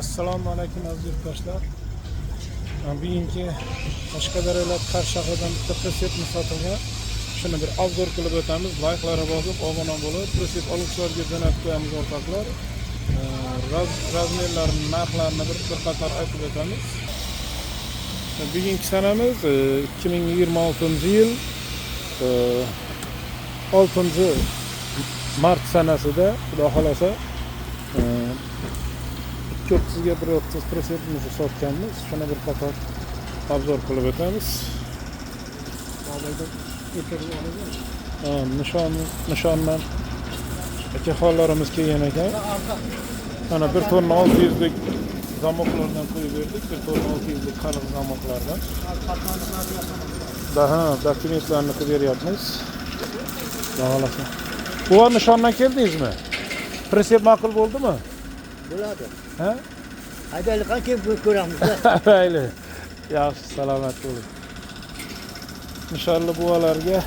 Assalomu alaykum aziz yurtdoshlar. Bugungi Qashqadaryo Qarshi shahridan bitta presepni sotuvga. Shuni bir obzor qilib o'tamiz. Like'larga bosib, obuna bo'lib, presep oluvchilarga jo'natib qo'yamiz o'rtoqlar. Razmerlarini, narxlarini bir qator aytib o'tamiz. Bugungi sanamiz 2026-yil 6-mart sanasida, xudo xolasa, 230 ga 130 presepimizni sotganmiz. Shuni bir qator obzor qilib o'tamiz. Nishondan akaxonlarimiz kelgan ekan. Mana 1 tonna 600 lik zamoklardan qo'yib berdik. 1 tonna 600 lik qaliq zamoklardan. Dokumentlarni qilib beryapmiz. Xolasa. Bu nishondan keldingizmi? Presep ma'qul bo'ldimi? Bo'ladi. Ha? Haydaylikdan kelib ko'ramiz. Mayli. Yaxshi, salomat bo'ling. Inshaalloh buvalarga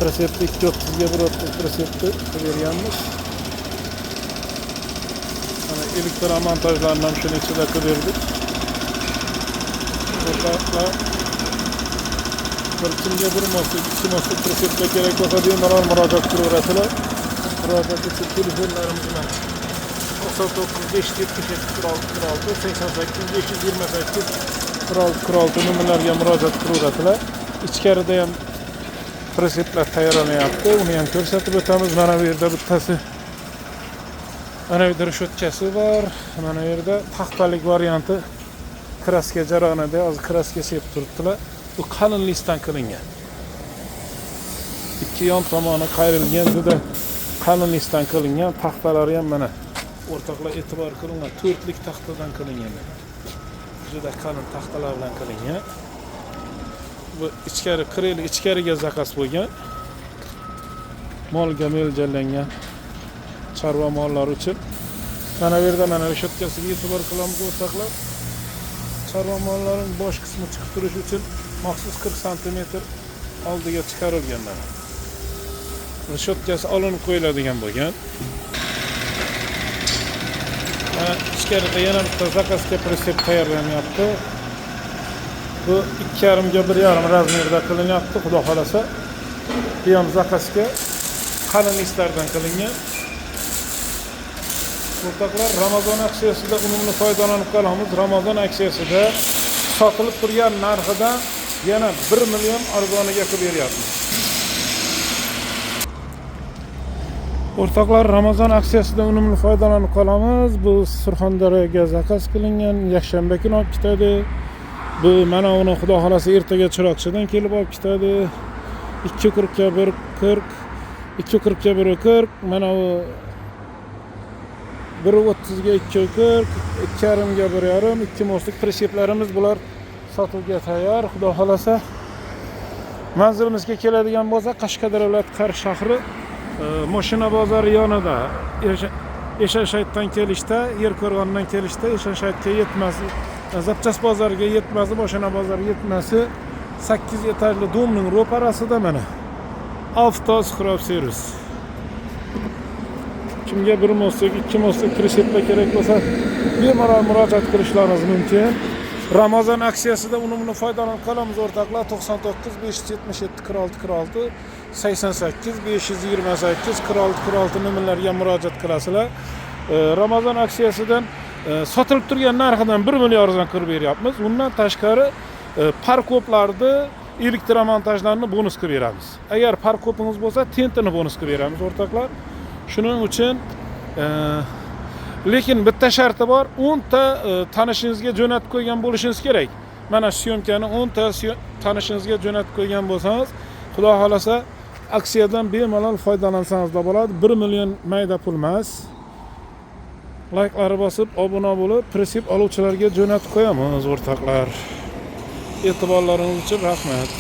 presepni 230 ga 130 presepni berganmiz. Mana elektr montajlarini ham shuni ichida qilib berdik. Bular bir kimga bir moslik, ikki moslik presepga kerak bo'lsa bemalol murojaat qilaverasizlar. Murojaat etib telefonlarimiz bilan 99 577 46 88 528 46 nomerlarga murojaat qilaverasizlar. Ichkarida ham preseplar tayyorlanyapti. Uni ham ko'rsatib o'tamiz. Mana bu yerda bittasi, mana bu yerda reshotkasi bor. Mana bu yerda taxtalik varianti kraska jarayonida hozir kraska sepib turibdilar. Bu qalinlikdan qilingan. Ikki yon tomoni qayrilgan, juda qalinlikdan qilingan. Taxtalari ham mana o'rtoqlar e'tibor qilingan 4 lik taxtadan qilingan. Juda qalin taxtalar bilan qilingan. Bu ichkari kireli ichkariga zakaz bo'lgan. Molga mo'ljallangan chorva mollari uchun. Mana bu yerda mana reshotkasiga e'tibor qilamiz o'rtoqlar. Chorva mollarining bosh qismi chiqib turish uchun maxsus 40 sm oldiga chiqarilgan mana. Reshotkasi olinib qo'yiladigan bo'lgan. İçeride yana bitta zakazga presep tayyorlanyapti. Bu 2,5 ga 1,5 razmerda qilinyapti, xudo xolasa. Bu ham zakazga qalinliklardan qilingan. O'rtoqlar, Ramazon aksiyasida unumli foydalanib qolamiz. Ramazon aksiyasida sotilib turgan narxidan yana 1 million arzoniga qilib beryapmiz. O'rtoqlar, Ramazon aksiyasidan unumli foydalanib qolamiz. Bu Surxondaryoga zakaz qilingan, yakshanba kuni olib ketadi. Bu mana uni xudo xolasa ertaga Chiroqchidan kelib olib ketadi. 240 ga 140, 240 ga 140, mana u 130 ga 240, 2,5 ga 1,5, 2 moslik preseplarimiz bular sotuvga tayyor. Xudo xolasa manzilimizga keladigan bo'lsa, Qashqadaryo Qarshi shahri Moshina bozori yonida, Eshashaytdan kelishda, Yerko'rg'ondan kelishda, Eshashaytga yetmasi, Zapchas bozoriga yetmasi, Moshina bozori yetmasi 8 etajli domning ro'parasida mana Avtos Xrob servis. Kimga bir moslik, ikki moslik preseplar kerak bo'lsa, bemalol murojaat qilishlaringiz mumkin. Ramazon aksiyasida unumli foydalanib qolamiz o'rtoqlar. 99 577 46 46 88 528 46 46 nomerlarga murojaat qilasizlar. Ramazon aksiyasidan sotilib turgan narxidan 1 million arzon qilib beryapmiz. Undan tashqari parkoplarni, elektromontajlarni bonus qilib beramiz. Agar parkopingiz bo'lsa, tentini bonus qilib beramiz o'rtoqlar. Shuning uchun lekin bitta sharti bor, 10 ta tanishingizga jo'natib qo'ygan bo'lishingiz kerak. Mana shu syomkani 10 ta tanishingizga jo'natib qo'ygan bo'lsangiz, xudo xolasa aksiyadan bemalol foydalansangiz da bo'ladi. 1 million mayda pul emas. Like'larga bosib, obuna bo'lib, presep oluvchilarga jo'natib qo'yamiz o'rtoqlar. E'tiborlaringiz uchun rahmat.